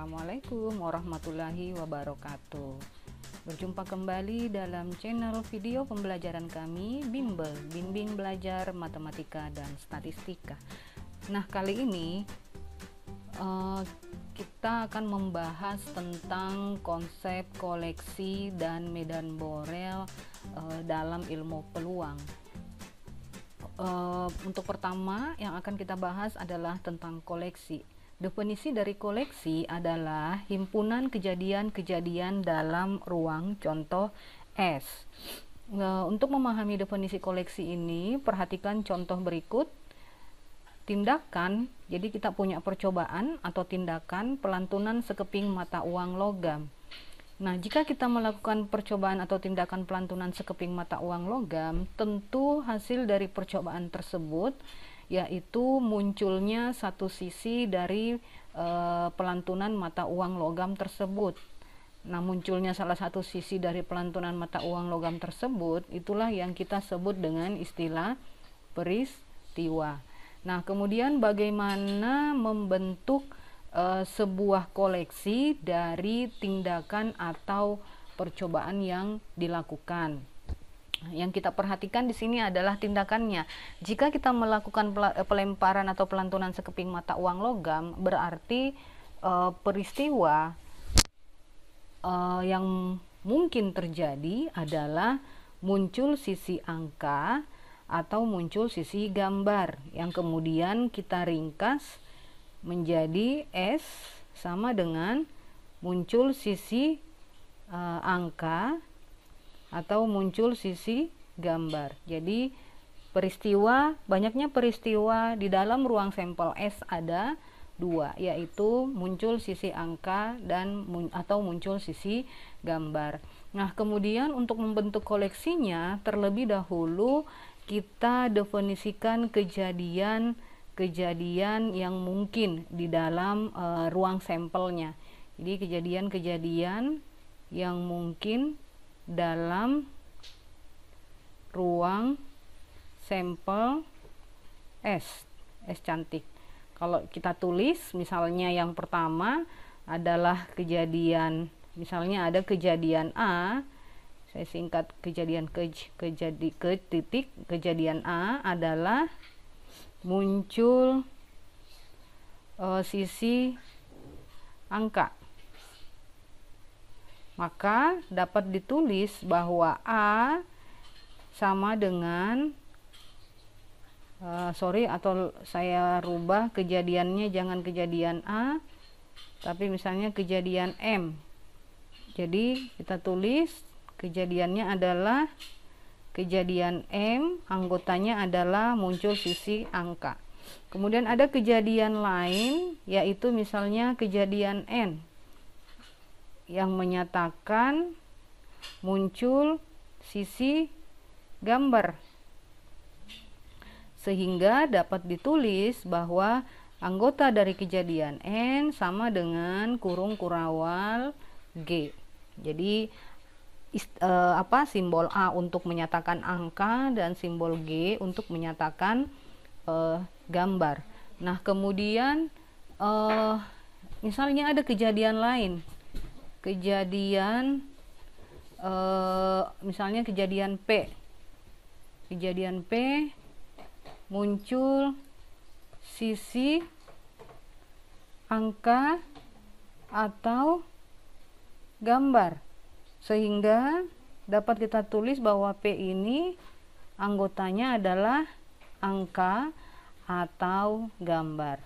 Assalamualaikum warahmatullahi wabarakatuh. Berjumpa kembali dalam channel video pembelajaran kami, Bimbel, Bimbing Belajar Matematika dan Statistika. Nah, kali ini kita akan membahas tentang konsep koleksi dan medan Borel dalam ilmu peluang. Untuk pertama yang akan kita bahas adalah tentang koleksi. Definisi dari koleksi adalah himpunan kejadian-kejadian dalam ruang contoh S. Untuk memahami definisi koleksi ini, perhatikan contoh berikut. Tindakan, jadi kita punya percobaan atau tindakan pelantunan sekeping mata uang logam. Nah, jika kita melakukan percobaan atau tindakan pelantunan sekeping mata uang logam, tentu hasil dari percobaan tersebut yaitu munculnya satu sisi dari pelantunan mata uang logam tersebut. Nah, munculnya salah satu sisi dari pelantunan mata uang logam tersebut, itulah yang kita sebut dengan istilah peristiwa. Nah, kemudian bagaimana membentuk sebuah koleksi dari tindakan atau percobaan yang dilakukan. Yang kita perhatikan di sini adalah tindakannya. Jika kita melakukan pelemparan atau pelantunan sekeping mata uang logam, berarti peristiwa yang mungkin terjadi adalah muncul sisi angka atau muncul sisi gambar yang kemudian kita ringkas menjadi S sama dengan muncul sisi angka atau muncul sisi gambar. Jadi banyaknya peristiwa di dalam ruang sampel S ada dua, yaitu muncul sisi angka dan atau muncul sisi gambar. Nah, kemudian untuk membentuk koleksinya, terlebih dahulu kita definisikan kejadian yang mungkin di dalam ruang sampelnya. Jadi kejadian-kejadian yang mungkin dalam ruang sampel S cantik. Kalau kita tulis misalnya yang pertama adalah kejadian, misalnya ada kejadian A, saya singkat kejadian kejadian A adalah muncul sisi angka. Maka dapat ditulis bahwa A sama dengan atau saya rubah kejadiannya, jangan kejadian A tapi misalnya kejadian M. Jadi kita tulis kejadiannya adalah kejadian M, anggotanya adalah muncul sisi angka. Kemudian ada kejadian lain, yaitu misalnya kejadian N yang menyatakan muncul sisi gambar, sehingga dapat ditulis bahwa anggota dari kejadian N sama dengan kurung kurawal G. Jadi simbol A untuk menyatakan angka dan simbol G untuk menyatakan gambar. Nah, kemudian misalnya ada kejadian lain, misalnya kejadian P muncul sisi angka atau gambar, sehingga dapat kita tulis bahwa P ini anggotanya adalah angka atau gambar.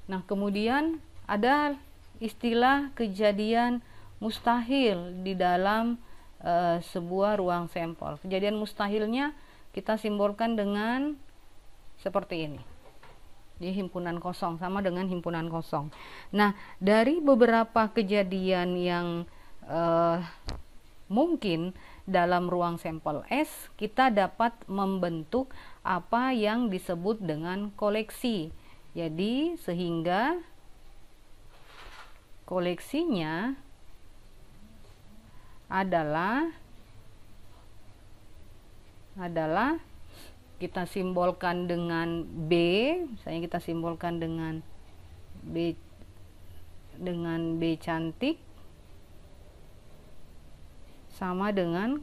Nah, kemudian ada istilah kejadian mustahil di dalam sebuah ruang sampel. Kejadian mustahilnya kita simbolkan dengan seperti ini. Jadi himpunan kosong sama dengan himpunan kosong. Nah, dari beberapa kejadian yang mungkin dalam ruang sampel S, kita dapat membentuk apa yang disebut dengan koleksi. Jadi sehingga koleksinya adalah kita simbolkan dengan B, misalnya kita simbolkan dengan B dengan B cantik sama dengan,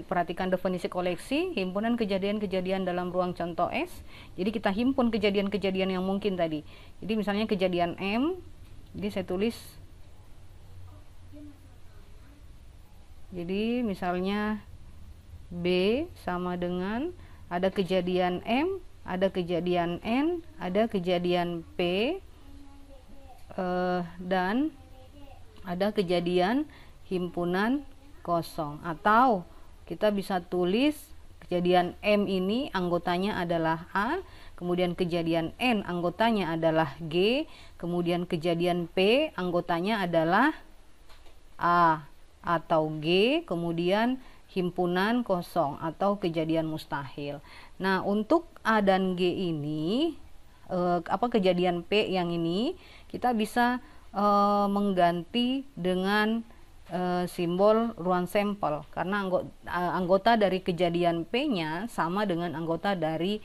perhatikan definisi koleksi, himpunan kejadian-kejadian dalam ruang contoh S. Jadi kita himpun kejadian-kejadian yang mungkin tadi. Jadi misalnya kejadian M, jadi saya tulis, jadi misalnya B sama dengan ada kejadian M, ada kejadian N, ada kejadian P, dan ada kejadian himpunan kosong. Atau kita bisa tulis kejadian M ini anggotanya adalah A, kemudian kejadian N anggotanya adalah G, kemudian kejadian P anggotanya adalah A atau G, kemudian himpunan kosong atau kejadian mustahil. Nah, untuk A dan G ini, kejadian P yang ini kita bisa mengganti dengan simbol ruang sampel, karena anggota dari kejadian P-nya sama dengan anggota dari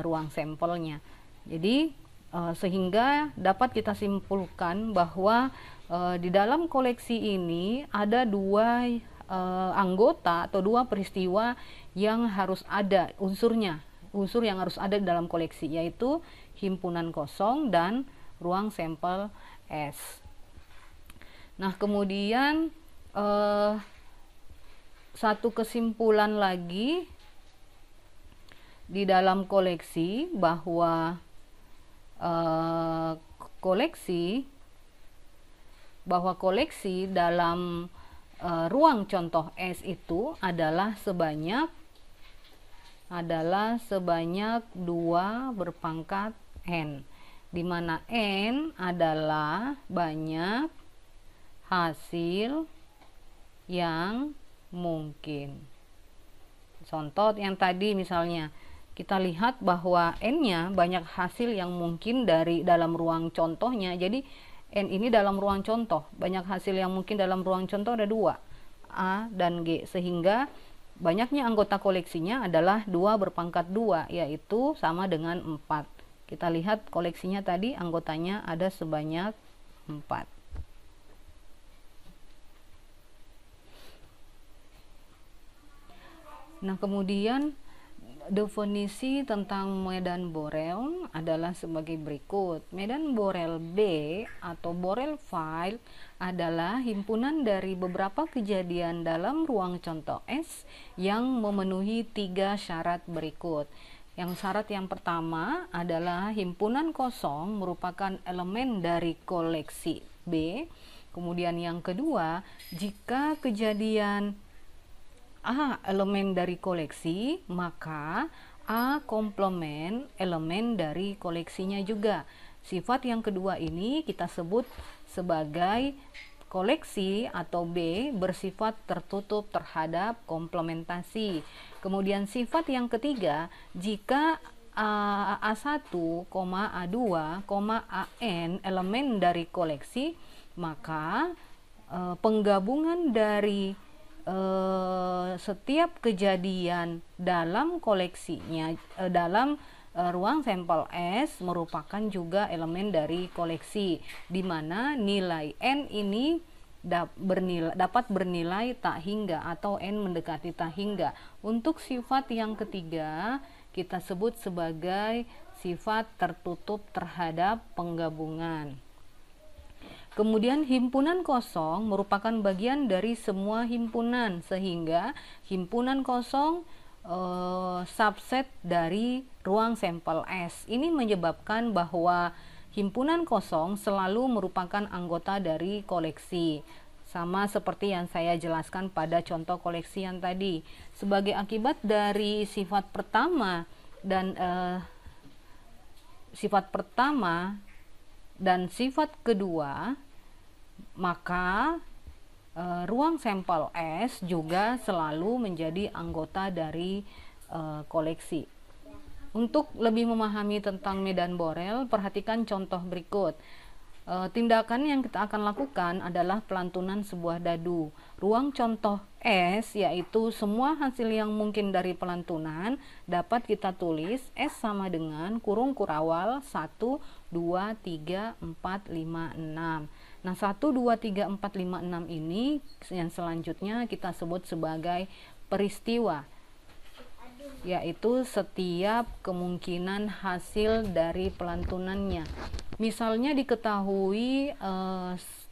ruang sampelnya. Jadi sehingga dapat kita simpulkan bahwa di dalam koleksi ini ada dua anggota atau dua peristiwa yang harus ada unsurnya, unsur yang harus ada di dalam koleksi, yaitu himpunan kosong dan ruang sampel S. Nah, kemudian satu kesimpulan lagi di dalam koleksi, bahwa koleksi dalam ruang contoh S itu adalah sebanyak 2 berpangkat N, di mana N adalah banyak hasil yang mungkin. Contoh yang tadi misalnya kita lihat bahwa N-nya banyak hasil yang mungkin dari dalam ruang contohnya. Jadi N ini dalam ruang contoh, banyak hasil yang mungkin dalam ruang contoh ada 2, A dan G, sehingga banyaknya anggota koleksinya adalah 2 berpangkat 2, yaitu sama dengan 4. Kita lihat koleksinya tadi anggotanya ada sebanyak 4. Nah, kemudian definisi tentang medan Borel adalah sebagai berikut. Medan Borel B atau Borel file adalah himpunan dari beberapa kejadian dalam ruang contoh S yang memenuhi 3 syarat berikut. Yang syarat yang pertama adalah himpunan kosong merupakan elemen dari koleksi B. Kemudian yang kedua, jika kejadian A elemen dari koleksi, maka A komplement elemen dari koleksinya juga. Sifat yang kedua ini kita sebut sebagai koleksi atau B bersifat tertutup terhadap komplementasi. Kemudian sifat yang ketiga, jika A1, A2, AN elemen dari koleksi, maka penggabungan dari setiap kejadian dalam koleksinya, dalam ruang sampel S merupakan juga elemen dari koleksi, di mana nilai N ini dapat bernilai tak hingga atau N mendekati tak hingga. Untuk sifat yang ketiga kita sebut sebagai sifat tertutup terhadap penggabungan. Kemudian himpunan kosong merupakan bagian dari semua himpunan, sehingga himpunan kosong subset dari ruang sampel S. Ini menyebabkan bahwa himpunan kosong selalu merupakan anggota dari koleksi, sama seperti yang saya jelaskan pada contoh koleksi yang tadi. Sebagai akibat dari sifat pertama dan sifat kedua, maka ruang sampel S juga selalu menjadi anggota dari koleksi. Untuk lebih memahami tentang medan Borel, perhatikan contoh berikut. Tindakan yang kita akan lakukan adalah pelantunan sebuah dadu. Ruang contoh S yaitu semua hasil yang mungkin dari pelantunan dapat kita tulis S sama dengan kurung kurawal 1, 2, 3, 4, 5, 6. Nah 1, 2, 3, 4, 5, 6 ini yang selanjutnya kita sebut sebagai peristiwa, yaitu setiap kemungkinan hasil dari pelantunannya. Misalnya diketahui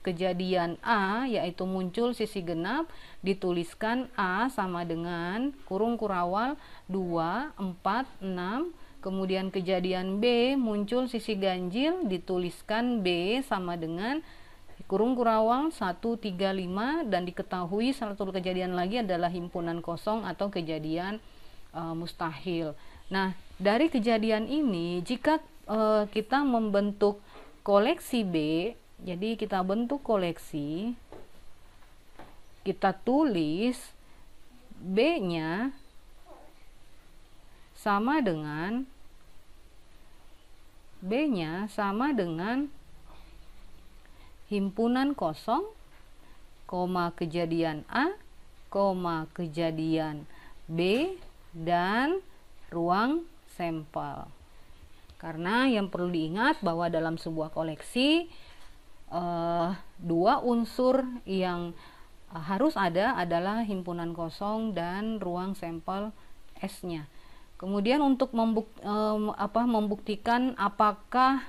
kejadian A yaitu muncul sisi genap, dituliskan A sama dengan kurung kurawal 2, 4, 6. Kemudian kejadian B muncul sisi ganjil, dituliskan B sama dengan kurung kurawal 1, 3, 5. Dan diketahui salah satu kejadian lagi adalah himpunan kosong atau kejadian mustahil. Nah, dari kejadian ini jika kita membentuk koleksi B, jadi kita bentuk koleksi, kita tulis B-nya sama dengan himpunan kosong, kejadian A, kejadian B, dan ruang sampel. Karena yang perlu diingat bahwa dalam sebuah koleksi dua unsur yang harus ada adalah himpunan kosong dan ruang sampel S-nya. Kemudian untuk membuktikan apakah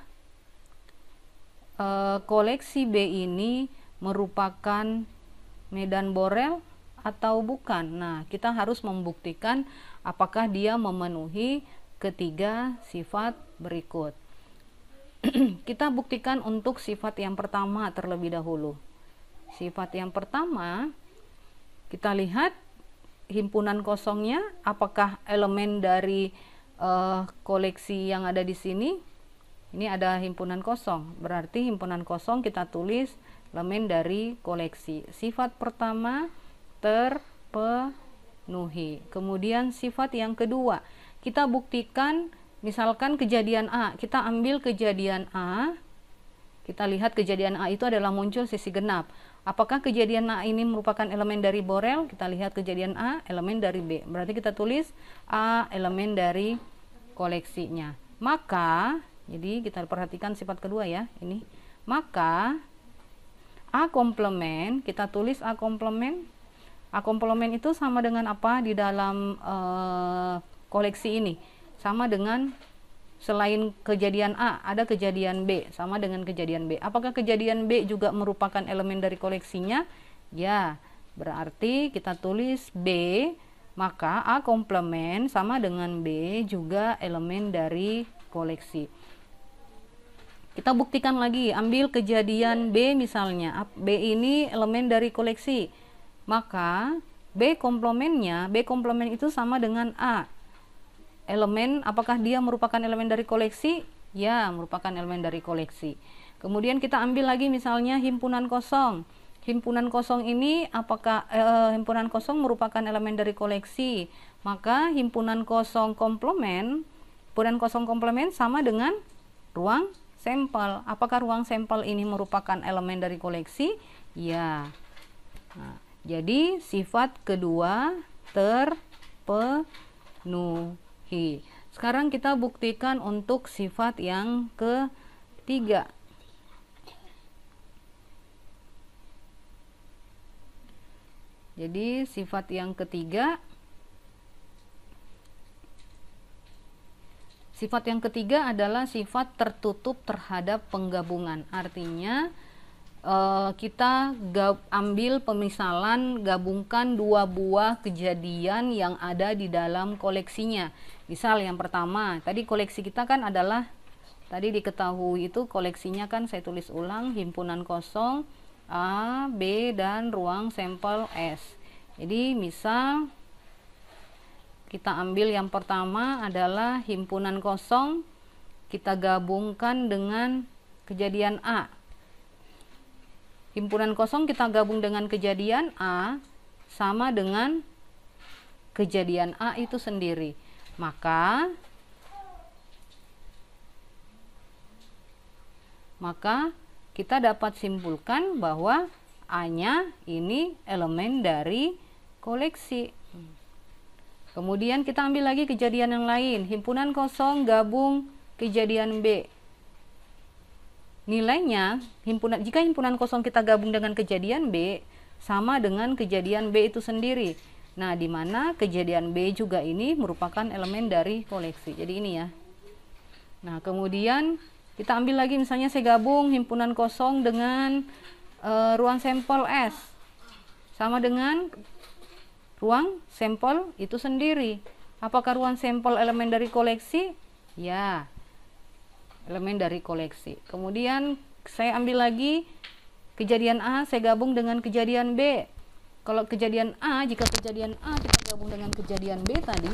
koleksi B ini merupakan medan Borel atau bukan. Nah, kita harus membuktikan apakah dia memenuhi ketiga sifat berikut. Kita buktikan untuk sifat yang pertama terlebih dahulu. Sifat yang pertama, kita lihat himpunan kosongnya, apakah elemen dari koleksi yang ada di sini. Ini ada himpunan kosong, berarti himpunan kosong kita tulis elemen dari koleksi. Sifat pertama terpenuhi. Kemudian sifat yang kedua, kita buktikan misalkan kejadian A, kita ambil kejadian A, kita lihat kejadian A itu adalah muncul sisi genap. Apakah kejadian A ini merupakan elemen dari Borel? Kita lihat kejadian A, elemen dari B. Berarti kita tulis A elemen dari koleksinya. Maka, jadi kita perhatikan sifat kedua ya, ini. Maka A komplement, kita tulis A komplement. A komplement itu sama dengan apa di dalam koleksi ini? Sama dengan selain kejadian A, ada kejadian B, sama dengan kejadian B. Apakah kejadian B juga merupakan elemen dari koleksinya? Ya, berarti kita tulis B, maka A komplement sama dengan B juga elemen dari koleksi. Kita buktikan lagi, ambil kejadian B misalnya, B ini elemen dari koleksi, maka B komplementnya, B komplement itu sama dengan A. Elemen, apakah dia merupakan elemen dari koleksi? Ya, merupakan elemen dari koleksi. Kemudian kita ambil lagi misalnya himpunan kosong. Himpunan kosong ini apakah himpunan kosong merupakan elemen dari koleksi? Maka himpunan kosong komplement sama dengan ruang sampel. Apakah ruang sampel ini merupakan elemen dari koleksi? Ya. Nah, jadi sifat kedua terpenuhi. Sekarang kita buktikan untuk sifat yang ketiga. Jadi sifat yang ketiga, adalah sifat tertutup terhadap penggabungan. Artinya kita ambil pemisalan, gabungkan dua buah kejadian yang ada di dalam koleksinya. Misal yang pertama, tadi koleksi kita kan adalah, tadi diketahui itu koleksinya kan saya tulis ulang, himpunan kosong A, B, dan ruang sampel S. Jadi misal kita ambil yang pertama adalah himpunan kosong, kita gabungkan dengan kejadian A. Himpunan kosong kita gabung dengan kejadian A sama dengan kejadian A itu sendiri. Maka kita dapat simpulkan bahwa A-nya ini elemen dari koleksi. Kemudian kita ambil lagi kejadian yang lain, himpunan kosong gabung kejadian B. Nilainya, jika himpunan kosong kita gabung dengan kejadian B, sama dengan kejadian B itu sendiri. Nah, di mana kejadian B juga ini merupakan elemen dari koleksi. Jadi ini ya. Nah, kemudian kita ambil lagi misalnya saya gabung himpunan kosong dengan ruang sampel S. Sama dengan ruang sampel itu sendiri. Apakah ruang sampel elemen dari koleksi? Ya, elemen dari koleksi. Kemudian saya ambil lagi kejadian A, saya gabung dengan kejadian B. Kalau kejadian A, jika kejadian A kita gabung dengan kejadian B tadi,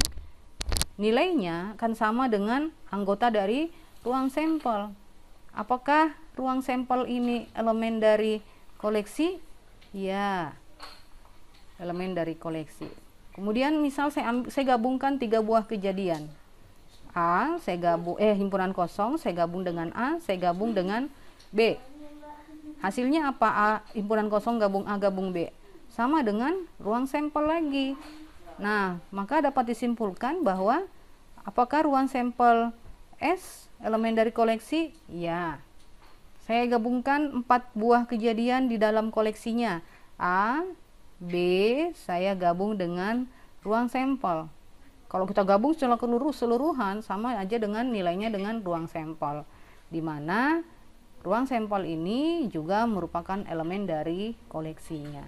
nilainya akan sama dengan anggota dari ruang sampel. Apakah ruang sampel ini elemen dari koleksi? Ya, elemen dari koleksi. Kemudian misal saya gabungkan 3 buah kejadian. A, himpunan kosong, saya gabung dengan A, saya gabung dengan B. Hasilnya apa? A, himpunan kosong gabung A, gabung B. Sama dengan ruang sampel lagi. Nah, maka dapat disimpulkan bahwa apakah ruang sampel S elemen dari koleksi? Ya. Saya gabungkan 4 buah kejadian di dalam koleksinya. A, B, saya gabung dengan ruang sampel. Kalau kita gabung secara keseluruhan sama aja dengan nilainya dengan ruang sampel. Di mana ruang sampel ini juga merupakan elemen dari koleksinya.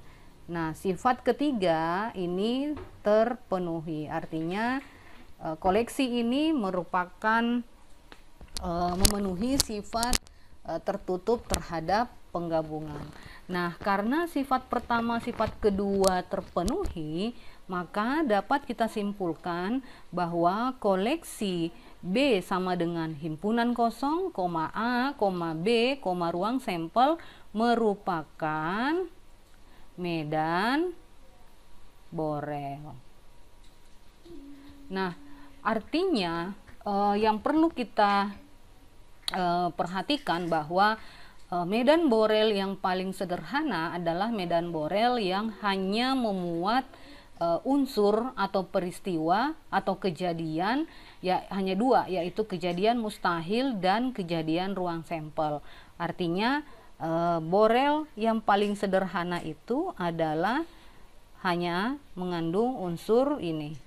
Nah, sifat ketiga ini terpenuhi. Artinya koleksi ini merupakan memenuhi sifat tertutup terhadap penggabungan. Nah, karena sifat pertama, sifat kedua terpenuhi, maka dapat kita simpulkan bahwa koleksi B sama dengan himpunan kosong, A, B, ruang sampel merupakan medan Borel. Nah, artinya yang perlu kita perhatikan bahwa medan Borel yang paling sederhana adalah medan Borel yang hanya memuat unsur atau peristiwa atau kejadian ya hanya 2, yaitu kejadian mustahil dan kejadian ruang sampel. Artinya Borel yang paling sederhana itu adalah hanya mengandung unsur ini,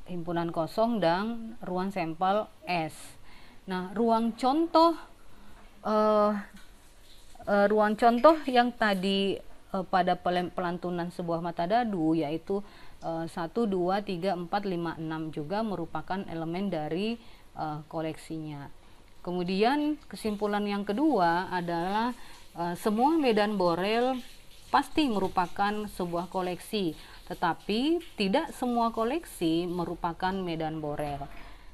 himpunan kosong dan ruang sampel S. Nah, ruang contoh yang tadi pada pelantunan sebuah mata dadu yaitu 1, 2, 3, 4, 5, 6 juga merupakan elemen dari koleksinya. Kemudian kesimpulan yang kedua adalah semua medan Borel pasti merupakan sebuah koleksi, tetapi tidak semua koleksi merupakan medan Borel.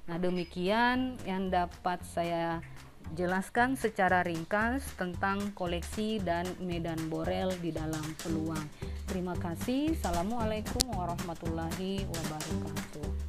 Nah, demikian yang dapat saya jelaskan secara ringkas tentang koleksi dan medan Borel di dalam peluang. Terima kasih. Assalamualaikum warahmatullahi wabarakatuh.